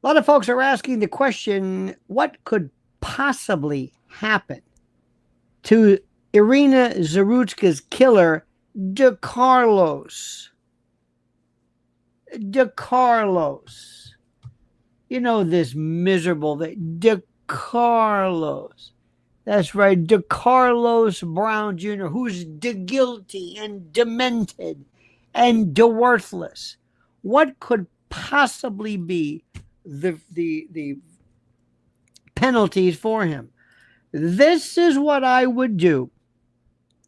A lot of folks are asking the question, what could possibly happen to Iryna Zarutska's killer, DeCarlos? DeCarlos. You know, this miserable DeCarlos. That's right, DeCarlos Brown Jr., who's guilty and demented and worthless. What could possibly be the penalties for him? This is what I would do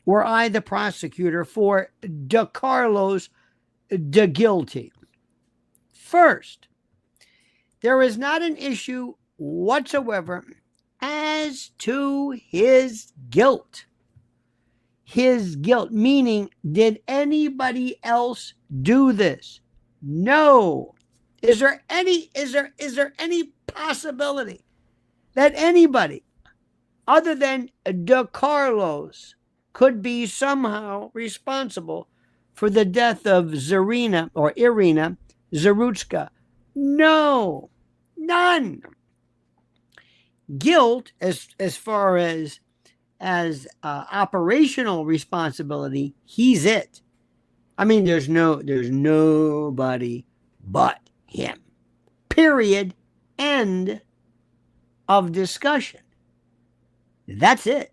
were I the prosecutor for DeCarlos guilty. First, there is not an issue whatsoever as to his guilt. His guilt, meaning, did anybody else do this? No. Is there any possibility that anybody other than DeCarlos could be somehow responsible for the death of Iryna Zarutska? No. None. Guilt, as far as operational responsibility, he's it. I mean, there's nobody but him. Period. End of discussion. That's it.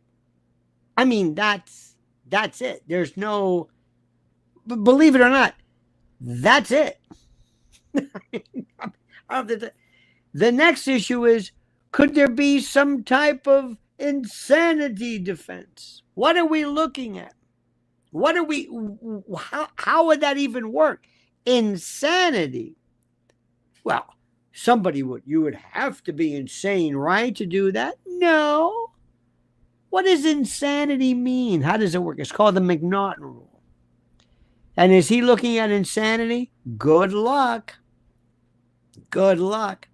I mean, that's it. There's no, believe it or not, that's it. The next issue is, could there be some type of insanity defense? What are we looking at? How would that even work? Insanity. Well, you would have to be insane, right, to do that? No. What does insanity mean? How does it work? It's called the McNaughton rule. And is he looking at insanity? Good luck. Good luck.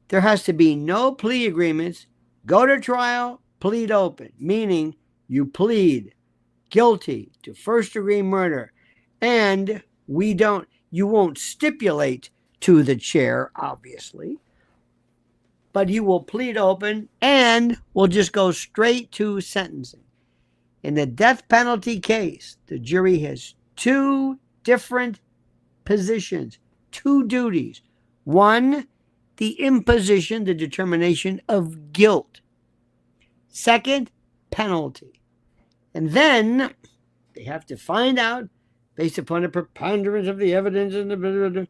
There has to be no plea agreements. Go to trial, plead open, meaning you plead guilty to first-degree murder, and you won't stipulate to the chair, obviously, but you will plead open and will just go straight to sentencing. In the death penalty case, the jury has two different positions, two duties. One, the imposition, the determination of guilt. Second, penalty. And then they have to find out, based upon the preponderance of the evidence and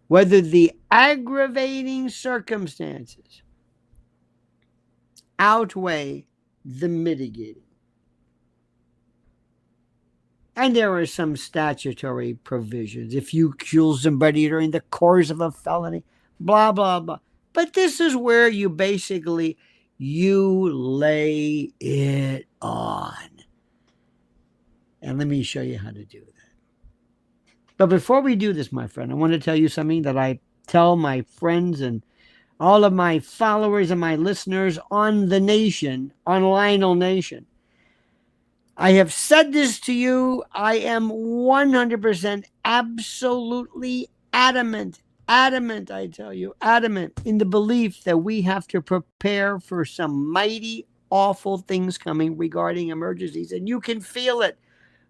whether the aggravating circumstances outweigh the mitigating. And there are some statutory provisions. If you kill somebody during the course of a felony, blah, blah, blah. But this is where you basically, you lay it on. And let me show you how to do that. But before we do this, my friend, I want to tell you something that I tell my friends and all of my followers and my listeners on the nation, on Lionel Nation. I have said this to you. I am 100% absolutely adamant, I tell you, adamant in the belief that we have to prepare for some mighty, awful things coming regarding emergencies. And you can feel it.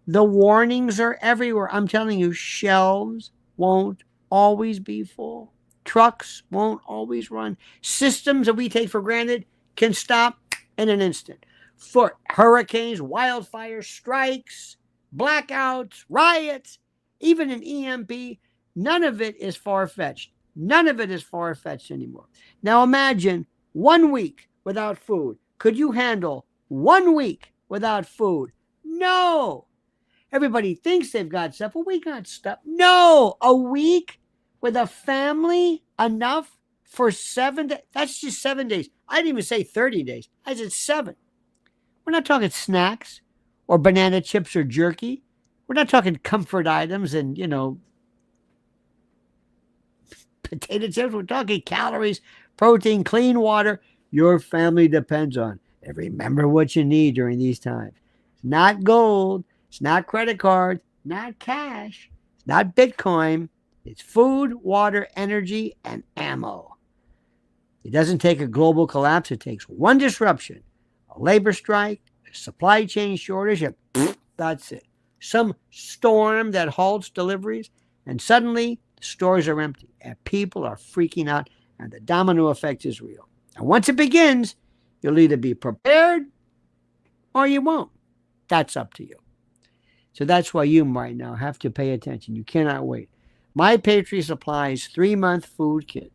The warnings are everywhere. I'm telling you, shelves won't always be full. Trucks won't always run. Systems that we take for granted can stop in an instant. For hurricanes, wildfires, strikes, blackouts, riots, even an EMP, none of it is far-fetched. None of it is far-fetched anymore. Now imagine 1 week without food. Could you handle 1 week without food? No. Everybody thinks they've got stuff. Well, we got stuff. No. A week with a family, enough for 7 days. That's just 7 days. I didn't even say 30 days. I said 7. We're not talking snacks or banana chips or jerky. We're not talking comfort items and, potato chips. We're talking calories, protein, clean water. Your family depends on. And remember what you need during these times. It's not gold. It's not credit cards. Not cash. It's not Bitcoin. It's food, water, energy, and ammo. It doesn't take a global collapse. It takes one disruption, a labor strike, a supply chain shortage, and that's it. Some storm that halts deliveries, and suddenly the stores are empty, and people are freaking out, and the domino effect is real. And once it begins, you'll either be prepared or you won't. That's up to you. So that's why you right now have to pay attention. You cannot wait. My Patriot Supplies 3-month food kit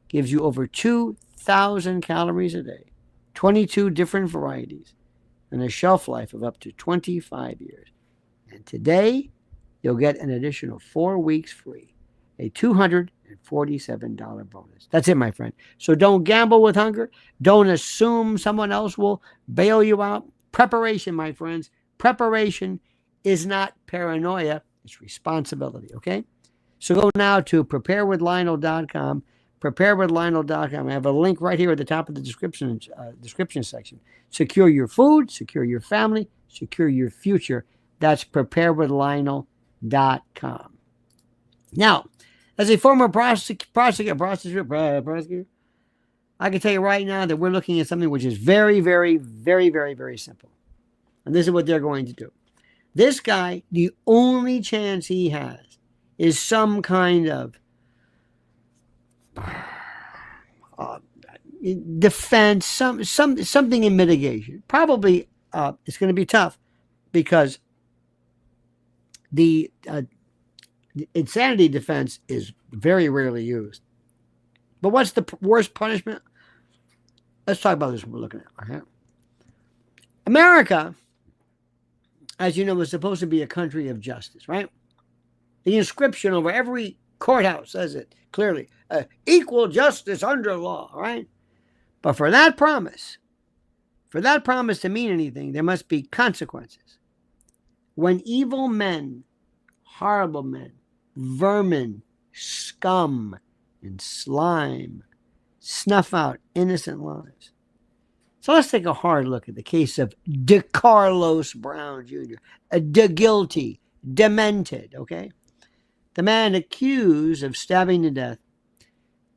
gives you over 2,000 calories a day, 22 different varieties, and a shelf life of up to 25 years. And today, you'll get an additional 4 weeks free, a $247 bonus. That's it, my friend. So don't gamble with hunger. Don't assume someone else will bail you out. Preparation, my friends. Preparation is not paranoia. It's responsibility, okay? So go now to preparewithlionel.com. Preparewithlionel.com. I have a link right here at the top of the description section. Secure your food, secure your family, secure your future. That's preparewithlionel.com. Now, as a former prosecutor, I can tell you right now that we're looking at something which is very, very, very, very, very simple. And this is what they're going to do. This guy, the only chance he has is some kind of defense, something in mitigation. Probably it's going to be tough because the insanity defense is very rarely used. But what's the worst punishment? Let's talk about this. We're looking at right here. America, as you know, is supposed to be a country of justice, right? The inscription over every courthouse says it clearly: equal justice under law, right? But for that promise to mean anything, there must be consequences. When evil men, horrible men, vermin, scum, and slime snuff out innocent lives. So let's take a hard look at the case of DeCarlos Brown Jr., the guilty, demented, okay? The man accused of stabbing to death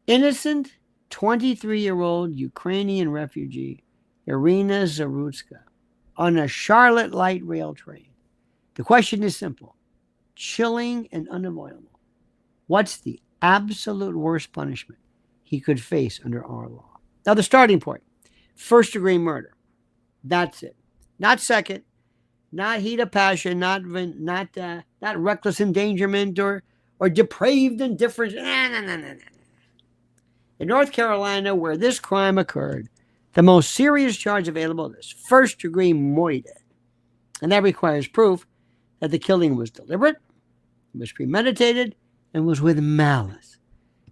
innocent 23-year-old Ukrainian refugee Iryna Zarutska on a Charlotte light rail train. The question is simple, chilling and unavoidable. What's the absolute worst punishment he could face under our law? Now, the starting point, first-degree murder. That's it. Not second, not heat of passion, not reckless endangerment or depraved indifference. No. In North Carolina, where this crime occurred, the most serious charge available is first-degree murder. And that requires proof that the killing was deliberate, was premeditated, and was with malice.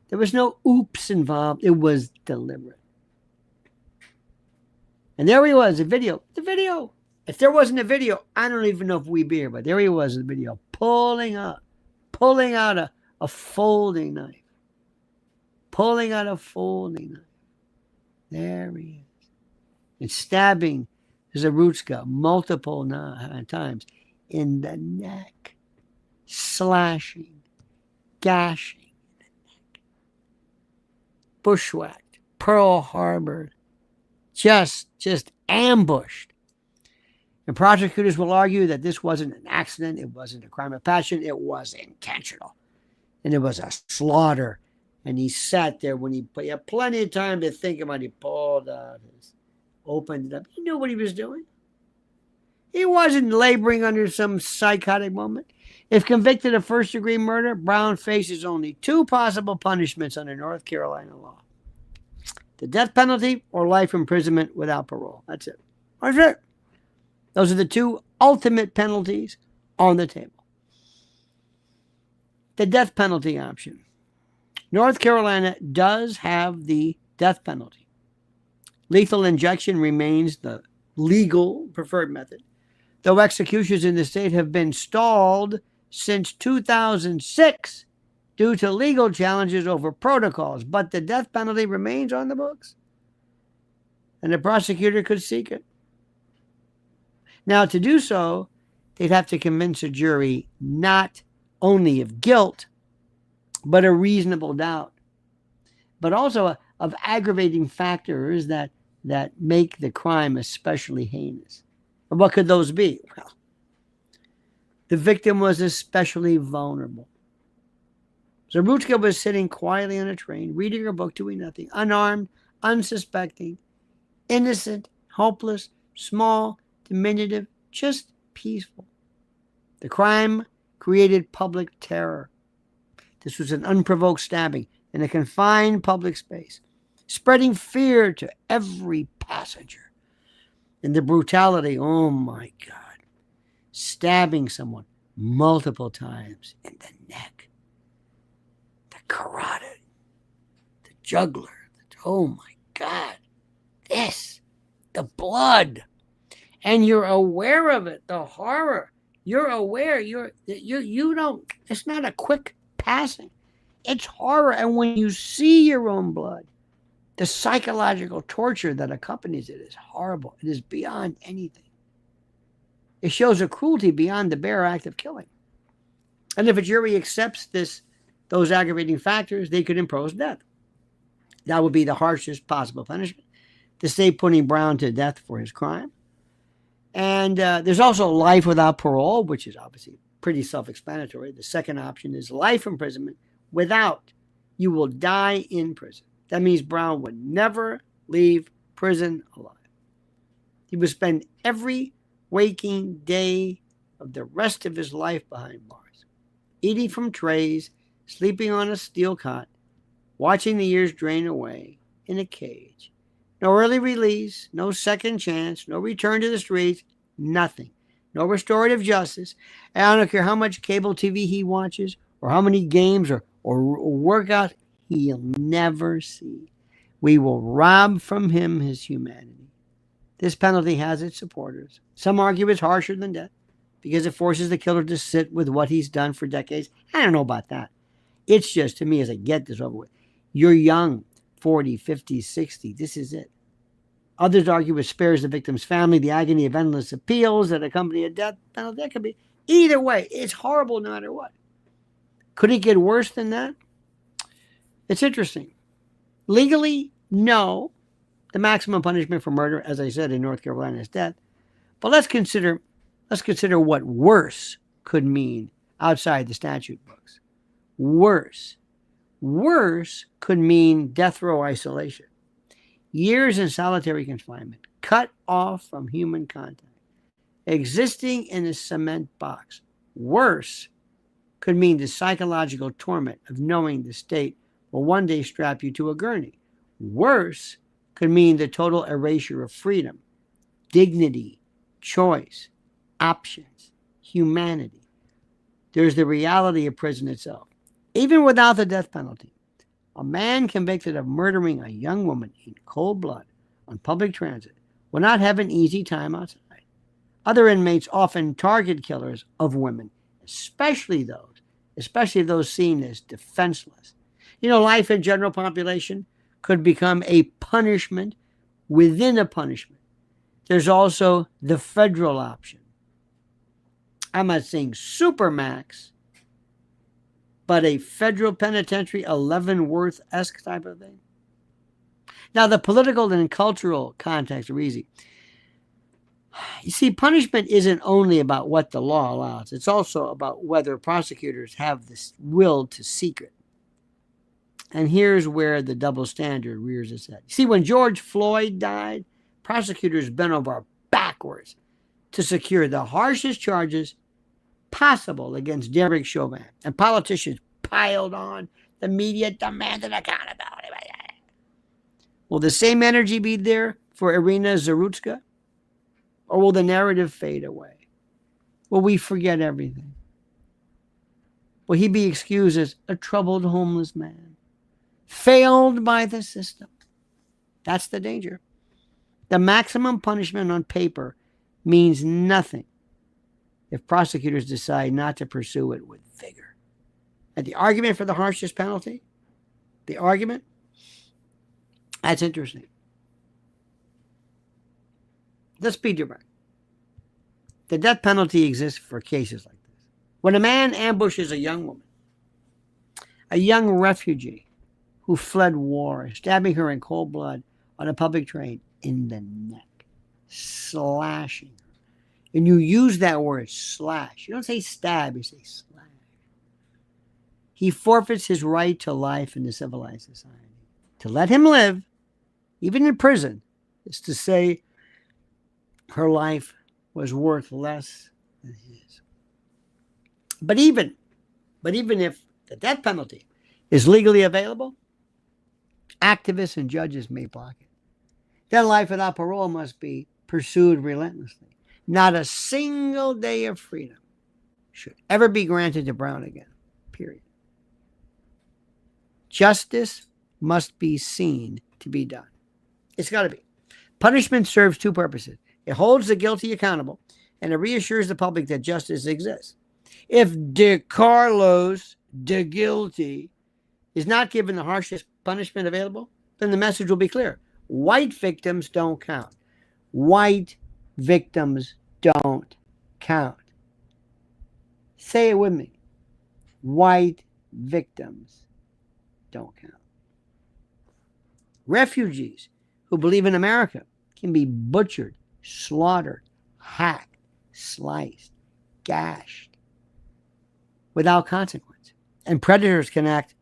There was no oops involved. It was deliberate. And there he was, the video. If there wasn't a video, I don't even know if we'd be here, but there he was in the video, pulling out a folding knife. There he is. And stabbing Zarutska multiple times in the neck, slashing, gashing in the neck. Bushwhacked, Pearl Harbor, just ambushed. And prosecutors will argue that this wasn't an accident, it wasn't a crime of passion, it was intentional. And it was a slaughter. And he sat there when he had plenty of time to think about it. He pulled out opened it up. He knew what he was doing. He wasn't laboring under some psychotic moment. If convicted of first-degree murder, Brown faces only 2 possible punishments under North Carolina law: the death penalty or life imprisonment without parole. That's it. That's it. Those are the 2 ultimate penalties on the table. The death penalty option. North Carolina does have the death penalty. Lethal injection remains the legal preferred method, though executions in the state have been stalled since 2006 due to legal challenges over protocols. But the death penalty remains on the books, and the prosecutor could seek it. Now, to do so, they'd have to convince a jury not only of guilt, but a reasonable doubt, but also of aggravating factors that make the crime especially heinous. And what could those be? Well, the victim was especially vulnerable. Zarutska was sitting quietly on a train, reading her book, doing nothing, unarmed, unsuspecting, innocent, helpless, small, diminutive, just peaceful. The crime created public terror. This was an unprovoked stabbing in a confined public space, spreading fear to every passenger. And the brutality, oh my God, stabbing someone multiple times in the neck, the carotid, the jugular, oh my God, the blood. And you're aware of it, the horror. You're aware, you don't, it's not a quick passing. It's horror. And when you see your own blood, the psychological torture that accompanies it is horrible. It is beyond anything. It shows a cruelty beyond the bare act of killing. And if a jury accepts those aggravating factors, they could impose death. That would be the harshest possible punishment. The state putting Brown to death for his crime. And there's also life without parole, which is obviously pretty self-explanatory. The second option is life imprisonment without. You will die in prison. That means Brown would never leave prison alive. He would spend every waking day of the rest of his life behind bars, eating from trays, sleeping on a steel cot, watching the years drain away in a cage. No early release, no second chance, no return to the streets, nothing. No restorative justice. And I don't care how much cable TV he watches or how many games or workouts he'll never see. We will rob from him his humanity. This penalty has its supporters. Some argue it's harsher than death because it forces the killer to sit with what he's done for decades. I don't know about that. It's just, to me, as I get this over with, you're young, 40, 50, 60. This is it. Others argue it spares the victim's family the agony of endless appeals that accompany a death penalty. That could be either way. It's horrible no matter what. Could it get worse than that? It's interesting. Legally, no. The maximum punishment for murder, as I said, in North Carolina is death. But let's consider what worse could mean outside the statute books. Worse could mean death row isolation. Years in solitary confinement, cut off from human contact, existing in a cement box. Worse could mean the psychological torment of knowing the state will one day strap you to a gurney. Worse could mean the total erasure of freedom, dignity, choice, options, humanity. There's the reality of prison itself. Even without the death penalty, a man convicted of murdering a young woman in cold blood on public transit will not have an easy time outside. Other inmates often target killers of women, especially those seen as defenseless. Life in general population could become a punishment within a punishment. There's also the federal option. I'm not saying supermax, but a federal penitentiary, Leavenworth-esque type of thing. Now, the political and cultural context are easy. You see, punishment isn't only about what the law allows. It's also about whether prosecutors have the will to seek it. And here's where the double standard rears its head. See, when George Floyd died, prosecutors bent over backwards to secure the harshest charges possible against Derek Chauvin. And politicians piled on. The media demanded accountability. Will the same energy be there for Iryna Zarutska? Or will the narrative fade away? Will we forget everything? Will he be excused as a troubled homeless man, failed by the system? That's the danger. The maximum punishment on paper means nothing if prosecutors decide not to pursue it with vigor. And the argument for the harshest penalty, that's interesting. Let's be direct. The death penalty exists for cases like this. When a man ambushes a young woman A young refugee who fled war, stabbing her in cold blood on a public train in the neck, slashing her. And you use that word, slash. You don't say stab, you say slash. He forfeits his right to life in a civilized society. To let him live, even in prison, is to say her life was worth less than his. But even if the death penalty is legally available, activists and judges may block it. Then life without parole must be pursued relentlessly. Not a single day of freedom should ever be granted to Brown again, period. Justice must be seen to be done. It's got to be. Punishment serves two purposes. It holds the guilty accountable, and it reassures the public that justice exists. If DeCarlos, the guilty, is not given the harshest punishment available, then the message will be clear. White victims don't count. White victims don't count. Say it with me. White victims don't count. Refugees who believe in America can be butchered, slaughtered, hacked, sliced, gashed without consequence. And predators can act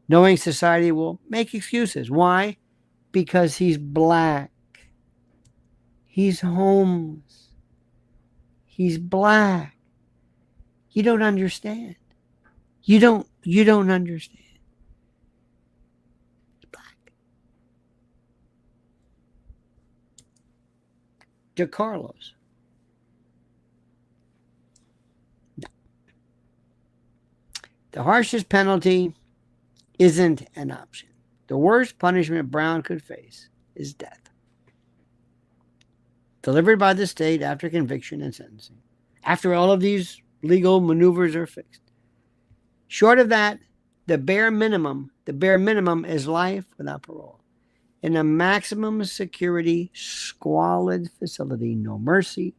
knowing society will make excuses. Why? Because he's black. He's homeless. He's black. You don't understand. You don't understand. He's black. DeCarlos. No. The harshest penalty isn't an option. The worst punishment Brown could face is death, delivered by the state after conviction and sentencing, after all of these legal maneuvers are fixed. Short of that, the bare minimum is life without parole in a maximum security, squalid facility. No mercy,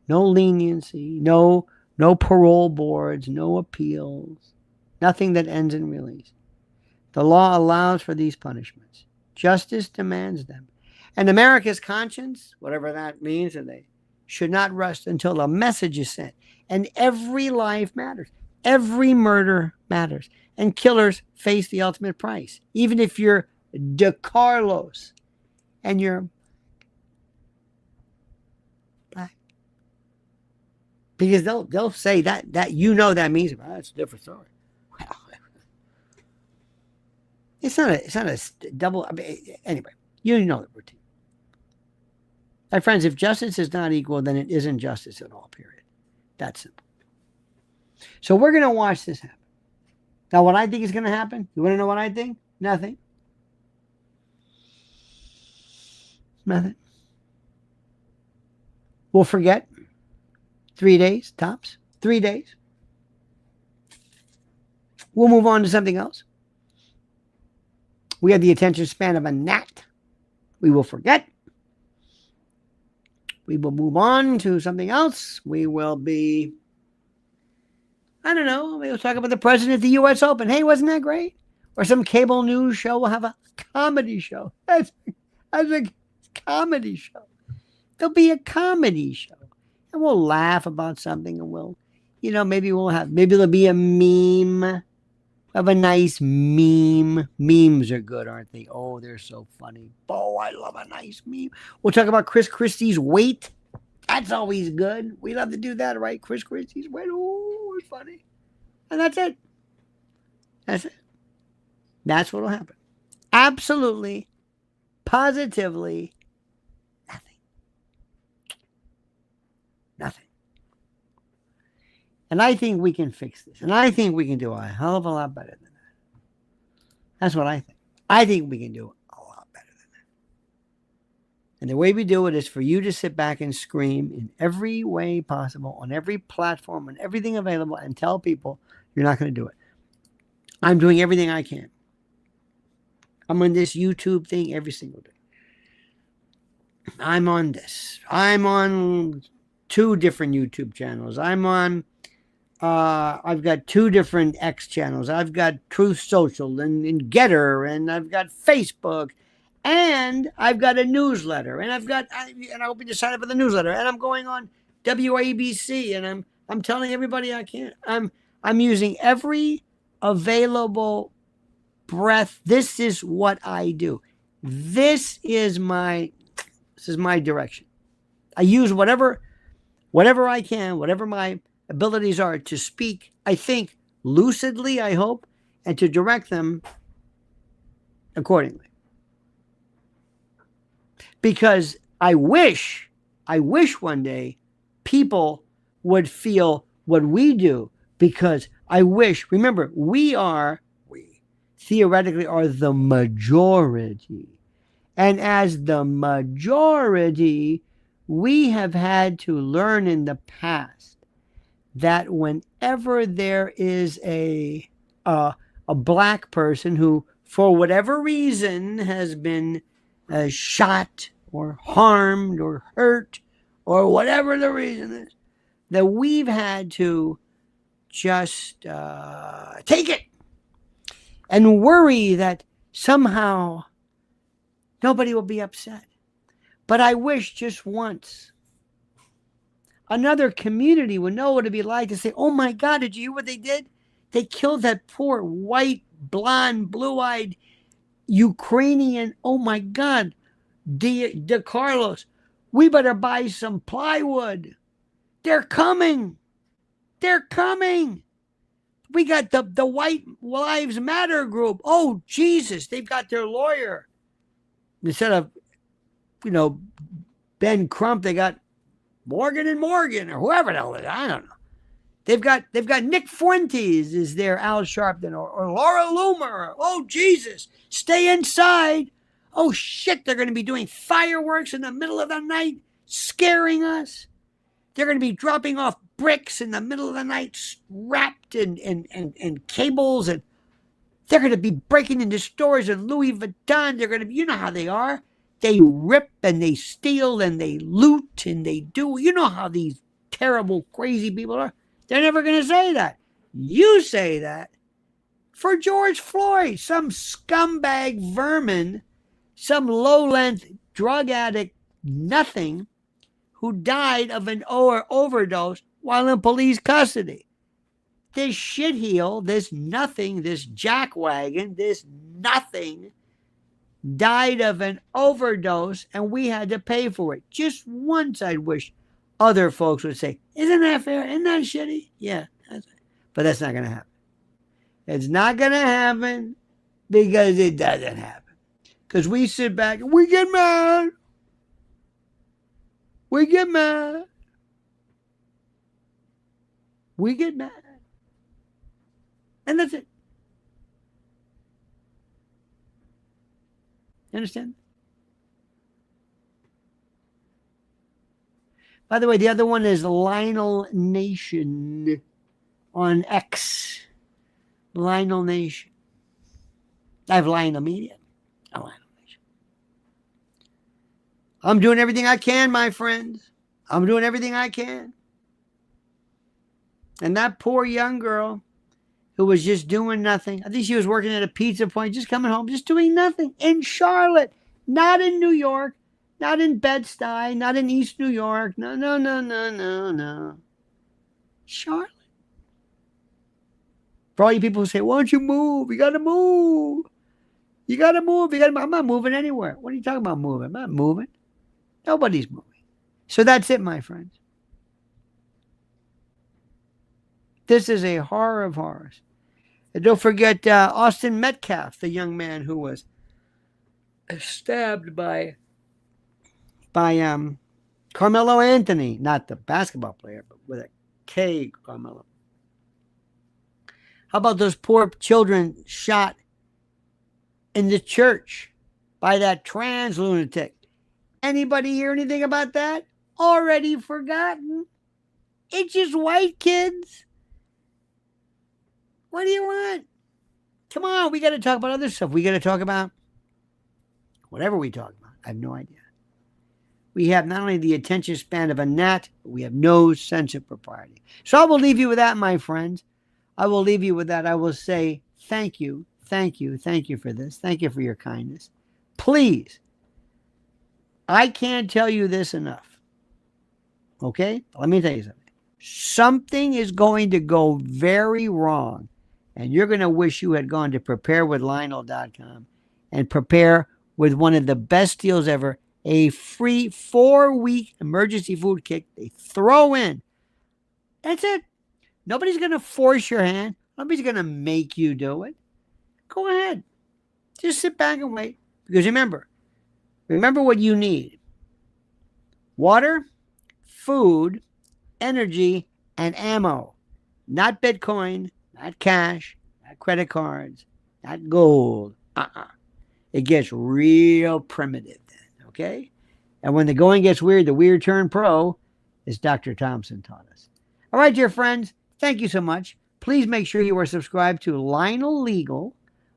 no leniency, no parole boards, no appeals, nothing that ends in release. The law allows for these punishments. Justice demands them. And America's conscience, whatever that means, they should not rest until a message is sent. And every life matters. Every murder matters. And killers face the ultimate price. Even if you're DeCarlos and you're black. Because they'll say that that means that's a different story. Well, it's not a double. Anyway, you know the routine. My friends, if justice is not equal, then it isn't justice at all, period. That's simple. So we're going to watch this happen. Now, what I think is going to happen, you want to know what I think? Nothing. Nothing. We'll forget. 3 days, tops. 3 days. We'll move on to something else. We have the attention span of a gnat. We will forget. We will move on to something else. We will be, I don't know, we'll talk about the president at the U.S. Open. Hey, wasn't that great? Or some cable news show will have a comedy show. That's a comedy show. There'll be a comedy show. And we'll laugh about something and maybe there'll be a meme. Have a nice meme. Memes are good, aren't they? Oh, they're so funny. Oh, I love a nice meme. We'll talk about Chris Christie's weight. That's always good. We love to do that, right? Chris Christie's weight. Oh, it's funny. And that's it. That's it. That's what will happen. Absolutely, positively, nothing. Nothing. And I think we can fix this. And I think we can do a hell of a lot better than that. That's what I think. I think we can do a lot better than that. And the way we do it is for you to sit back and scream in every way possible, on every platform, on everything available, and tell people you're not going to do it. I'm doing everything I can. I'm on this YouTube thing every single day. I'm on this. I'm on 2 different YouTube channels. I'm on I've got 2 different X channels. I've got Truth Social and Getter, and I've got Facebook, and I've got a newsletter, and I hope you to sign up for the newsletter, and I'm going on WABC, and I'm telling everybody I can. I'm using every available breath. This is what I do. This is my direction. I use whatever I can, whatever my abilities are to speak, I think, lucidly, I hope, and to direct them accordingly. Because I wish one day people would feel what we do, because I wish, remember, we theoretically are the majority. And as the majority, we have had to learn in the past that whenever there is a black person who, for whatever reason, has been shot or harmed or hurt, or whatever the reason is, that we've had to just take it and worry that somehow nobody will be upset. But I wish just once another community would know what it'd be like to say, oh my God, did you hear what they did? They killed that poor white, blonde, blue-eyed Ukrainian. Oh my God, De Carlos, we better buy some plywood. They're coming. They're coming. We got the White Lives Matter group. Oh, Jesus, they've got their lawyer. Instead of, Ben Crump, they got Morgan and Morgan, or whoever the hell it is. I don't know. They've got Nick Fuentes is there, Al Sharpton, or Laura Loomer. Oh, Jesus, stay inside. Oh, shit, they're going to be doing fireworks in the middle of the night, scaring us. They're going to be dropping off bricks in the middle of the night, wrapped in cables, and they're going to be breaking into stores in Louis Vuitton. They're going to be, you know how they are. They rip and they steal and they loot and they do. You know how these terrible, crazy people are. They're never going to say that. You say that for George Floyd, some scumbag vermin, some low-length drug addict, nothing, who died of an overdose while in police custody. This shitheel, this nothing, this jackwagon, this nothing died of an overdose, and we had to pay for it. Just once, I'd wish other folks would say, isn't that fair? Isn't that shitty? Yeah. But that's not going to happen. It's not going to happen because it doesn't happen. Because we sit back and we get mad. We get mad. We get mad. And that's it. You understand? By the way, the other one is Lionel Nation on X. Lionel Nation. I have Lionel Media. I have Lionel Nation. I'm doing everything I can, my friends. I'm doing everything I can. And that poor young girl who was just doing nothing. I think she was working at a pizza point, just coming home, just doing nothing. In Charlotte, not in New York, not in Bed-Stuy, not in East New York. No. Charlotte. For all you people who say, why don't you move? You got to move. You got to move. I'm not moving anywhere. What are you talking about moving? I'm not moving. Nobody's moving. So that's it, my friends. This is a horror of horrors. And don't forget Austin Metcalf, the young man who was stabbed by Carmelo Anthony, not the basketball player, but with a K, Carmelo. How about those poor children shot in the church by that trans lunatic? Anybody hear anything about that? Already forgotten. It's just white kids. What do you want? Come on, we got to talk about other stuff. We got to talk about whatever we talk about. I have no idea. We have not only the attention span of a gnat, but we have no sense of propriety. So I will leave you with that, my friends. I will leave you with that. I will say thank you, thank you, thank you for this. Thank you for your kindness. Please, I can't tell you this enough. Okay? Let me tell you something. Something is going to go very wrong, and you're going to wish you had gone to preparewithlionel.com and prepare with one of the best deals ever, a free 4-week emergency food kit they throw in. That's it. Nobody's going to force your hand. Nobody's going to make you do it. Go ahead. Just sit back and wait. Because remember what you need. Water, food, energy, and ammo. Not Bitcoin, not cash, not credit cards, not gold. It gets real primitive then, okay? And when the going gets weird, the weird turn pro, as Dr. Thompson taught us. All right, dear friends, thank you so much. Please make sure you are subscribed to Lionel Legal,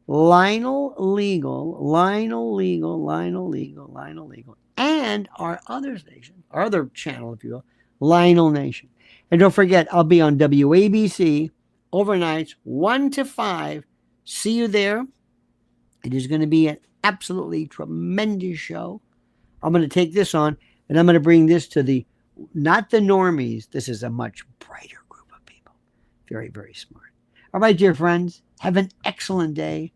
Lionel Legal, Lionel Legal, Lionel Legal, Lionel Legal, and our other station, our other channel, if you will, Lionel Nation. And don't forget, I'll be on WABC overnights 1 to 5. See you there. It is going to be an absolutely tremendous show. I'm going to take this on, and I'm going to bring this to not the normies. This is a much brighter group of people. Very, very smart. All right, dear friends, have an excellent day.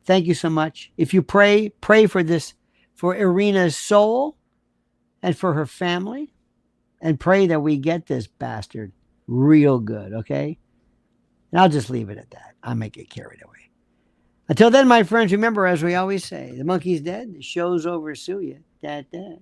Thank you so much. If you pray for this, for Iryna's soul and for her family, and pray that we get this bastard real good, okay? And I'll just leave it at that. I may get carried away. Until then, my friends, remember, as we always say, the monkey's dead, the show's over, sue ya. Da, da.